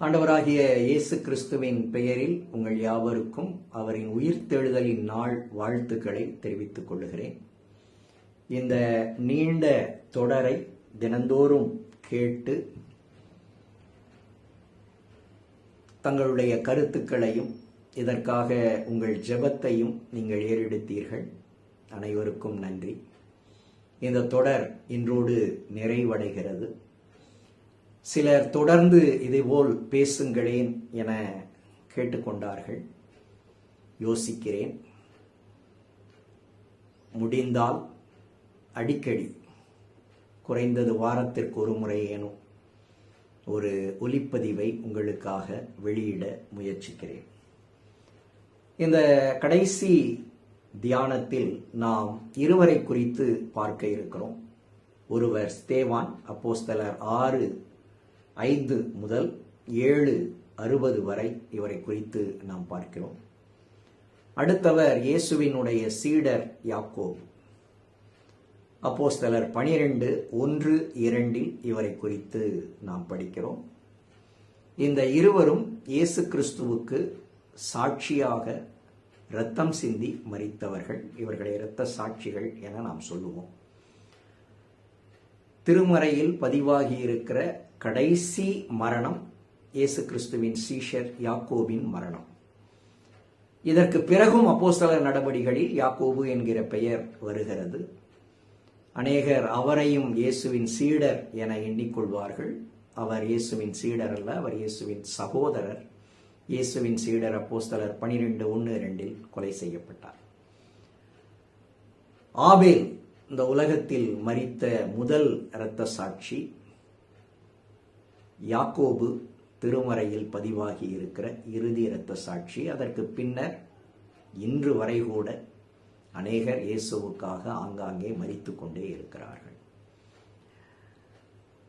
ஆண்டவராகிய இயேசு கிறிஸ்துவின் பெயரில் உங்கள் யாவருக்கும் அவரின் உயிர்த்தெழுதலின் நாள் வாழ்த்துக்களை தெரிவித்துக் கொள்கிறேன். இந்த நீண்ட தொடரை தினந்தோறும் கேட்டு தங்களுடைய கருத்துக்களையும் இதற்காக உங்கள் ஜெபத்தையும் நீங்கள் ஏறெடுத்தீர்கள். அனைவருக்கும் நன்றி. இந்த தொடர் இன்றோடு நிறைவடைகிறது. சிலர் தொடர்ந்து இதேபோல் பேசுங்களேன் என கேட்டுக்கொண்டார்கள். யோசிக்கிறேன். முடிந்தால் அடிக்கடி குறைந்தது வாரத்திற்கு ஒரு முறையேனும் ஒரு ஒலிப்பதிவை உங்களுக்காக வெளியிட முயற்சிக்கிறேன். இந்த கடைசி தியானத்தில் நாம் இருவரை குறித்து பார்க்க இருக்கிறோம். ஒருவர் ஸ்தேவான், அப்போஸ்தலர் 6:5 முதல் 7:60 வரை இவரை குறித்து நாம் பார்க்கிறோம். அடுத்தவர் இயேசுவினுடைய சீடர் யாக்கோபு. அப்போஸ்தலர் 12:1-2 இவரை குறித்து நாம் படிக்கிறோம். இந்த இருவரும் இயேசு கிறிஸ்துவுக்கு சாட்சியாக இரத்தம் சிந்தி மரித்தவர்கள். இவர்களை இரத்த சாட்சிகள் என நாம் சொல்லுவோம். திருமறையில் பதிவாகி இருக்கிற கடைசி மரணம் இயேசு கிறிஸ்துவின் சீஷர் யாக்கோபின் மரணம். இதற்கு பிறகும் அப்போஸ்தலர் நடபடிகளில் யாக்கோபு என்கிற பெயர் வருகிறது. அநேகர் அவரையும் இயேசுவின் சீடர் என எண்ணிக்கொள்வார்கள். அவர் இயேசுவின் சீடர் அல்ல, அவர் இயேசுவின் சகோதரர். இயேசுவின் சீடர் அப்போஸ்தலர் 12:1-2 கொலை செய்யப்பட்டார். ஆபேல் இந்த உலகத்தில் மரித்த முதல் இரத்த சாட்சி. யாக்கோபு திருமறையில் பதிவாகி இருக்கிற இறுதி இரத்த சாட்சி. அதற்கு பின்னர் இன்று வரை கூட அநேகர் இயேசுவுக்காக ஆங்காங்கே மரித்து கொண்டே இருக்கிறார்கள்.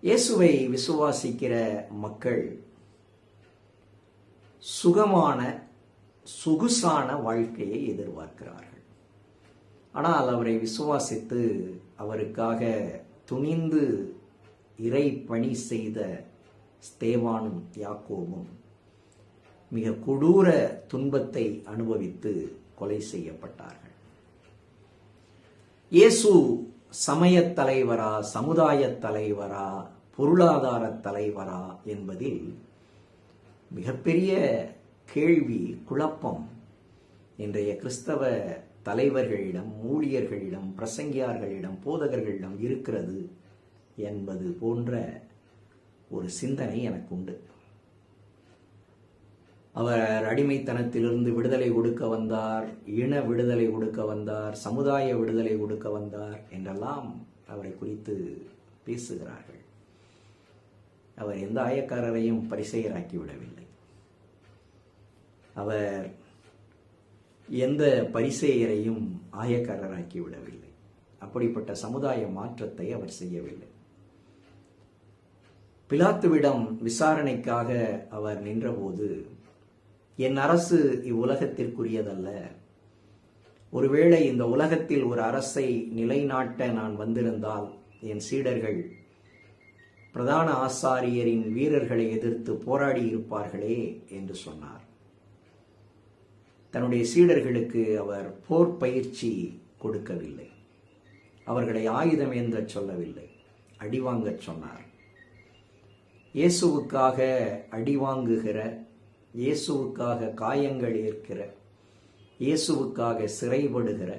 இயேசுவை விசுவாசிக்கிற மக்கள் சுகமான சொகுசான வாழ்க்கையை எதிர்பார்க்கிறார்கள். ஆனால் அவரை விசுவாசித்து அவருக்காக துணிந்து இறை பணி செய்த ஸ்தேவானும் யாக்கோபும் மிக கொடூர துன்பத்தை அனுபவித்து கொலை செய்யப்பட்டார்கள். இயேசு சமயத் தலைவரா, சமுதாய தலைவரா, பொருளாதார தலைவரா என்பதில் மிகப்பெரிய கேள்வி, குழப்பம் இன்றைய கிறிஸ்தவ தலைவர்களிடம், ஊழியர்களிடம், பிரசங்கியார்களிடம், போதகர்களிடம் இருக்கிறது என்பது போன்ற ஒரு சிந்தனை எனக்கு உண்டு. அவர் அடிமைத்தனத்திலிருந்து விடுதலை கொடுக்க வந்தார், இன விடுதலை கொடுக்க வந்தார், சமுதாய விடுதலை கொடுக்க வந்தார் என்றெல்லாம் அவரை குறித்து பேசுகிறார்கள். அவர் எந்த ஆயக்காரரையும் பரிசேயராக்கி விடவில்லை. அவர் எந்த பரிசேயரையும் ஆயக்காரராக்கி விடவில்லை. அப்படிப்பட்ட சமுதாய மாற்றத்தை அவர் செய்யவில்லை. பிலாத்துவிடம் விசாரணைக்காக அவர் நின்றபோது, என் அரசு இவ்வுலகத்திற்குரியதல்ல, ஒருவேளை இந்த உலகத்தில் ஒரு அரசை நிலைநாட்ட நான் வந்திருந்தால் என் சீடர்கள் பிரதான ஆசாரியரின் வீரர்களை எதிர்த்து போராடி இருப்பார்களே என்று சொன்னார். தன்னுடைய சீடர்களுக்கு அவர் போர் பயிற்சி கொடுக்கவில்லை. அவர்களை ஆயுதம் ஏந்த சொல்லவில்லை, அடிவாங்கச் சொன்னார். இயேசுவுக்காக அடிவாங்குகிற, இயேசுவுக்காக காயங்கள் ஏற்கிற, இயேசுவுக்காக சிறைப்படுகிற,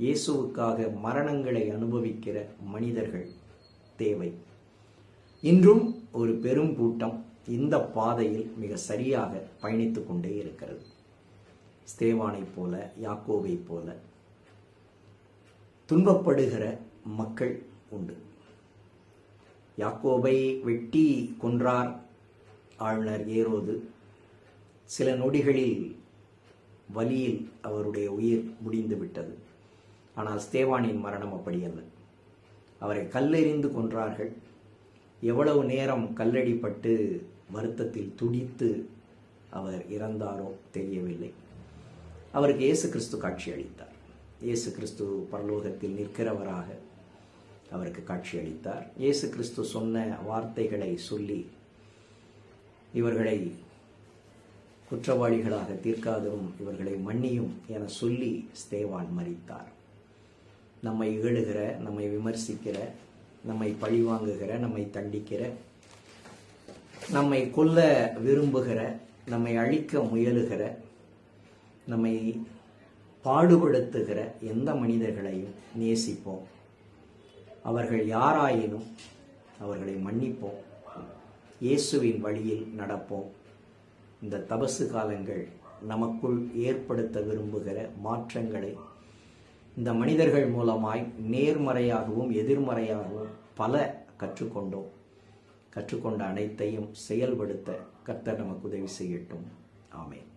இயேசுவுக்காக மரணங்களை அனுபவிக்கிற மனிதர்கள் தேவை. இன்றும் ஒரு பெரும் கூட்டம் இந்த பாதையில் மிக சரியாக பயணித்துக் கொண்டே இருக்கிறது. ஸ்தேவானை போல, யாக்கோபை போல துன்பப்படுகிற மக்கள் உண்டு. யாக்கோபை வெட்டி கொன்றார் ஆளுநர் ஏரோது. சில நொடிகளில் வலியில் அவருடைய உயிர் முடிந்து விட்டது. ஆனால் ஸ்தேவானின் மரணம் அப்படி அல்ல. அவரை கல்லெறிந்து கொன்றார்கள். எவ்வளவு நேரம் கல்லடிப்பட்டு வருத்தத்தில் துடித்து அவர் இறந்தாரோ தெரியவில்லை. அவருக்கு இயேசு கிறிஸ்து காட்சி அளித்தார். இயேசு கிறிஸ்து பரலோகத்தில் நிற்கிறவராக அவருக்கு காட்சி அளித்தார். இயேசு கிறிஸ்து சொன்ன வார்த்தைகளை சொல்லி இவர்களை குற்றவாளிகளாக தீர்க்காதரும் இவர்களை மன்னியும் என சொல்லி ஸ்தேவான் மரித்தார். நம்மை இகழுகிற, நம்மை விமர்சிக்கிற, நம்மை பழிவாங்குகிற, நம்மை தண்டிக்கிற, நம்மை கொல்ல விரும்புகிற, நம்மை அழிக்க முயலுகிற, நம்மை பாடுபடுத்துகிற எந்த மனிதர்களையும் நேசிப்போம். அவர்கள் யாராயினும் அவர்களை மன்னிப்போம். இயேசுவின் வழியில் நடப்போம். இந்த தபசு காலங்கள் நமக்குள் ஏற்படுத்த விரும்புகிற மாற்றங்களை இந்த மனிதர்கள் மூலமாய் நேர்மறையாகவும் எதிர்மறையாகவும் பல கற்றுக்கொண்டோம். கற்றுக்கொண்ட அனைத்தையும் செயல்படுத்த கர்த்தர் நமக்கு உதவி செய்யட்டும். ஆமென்.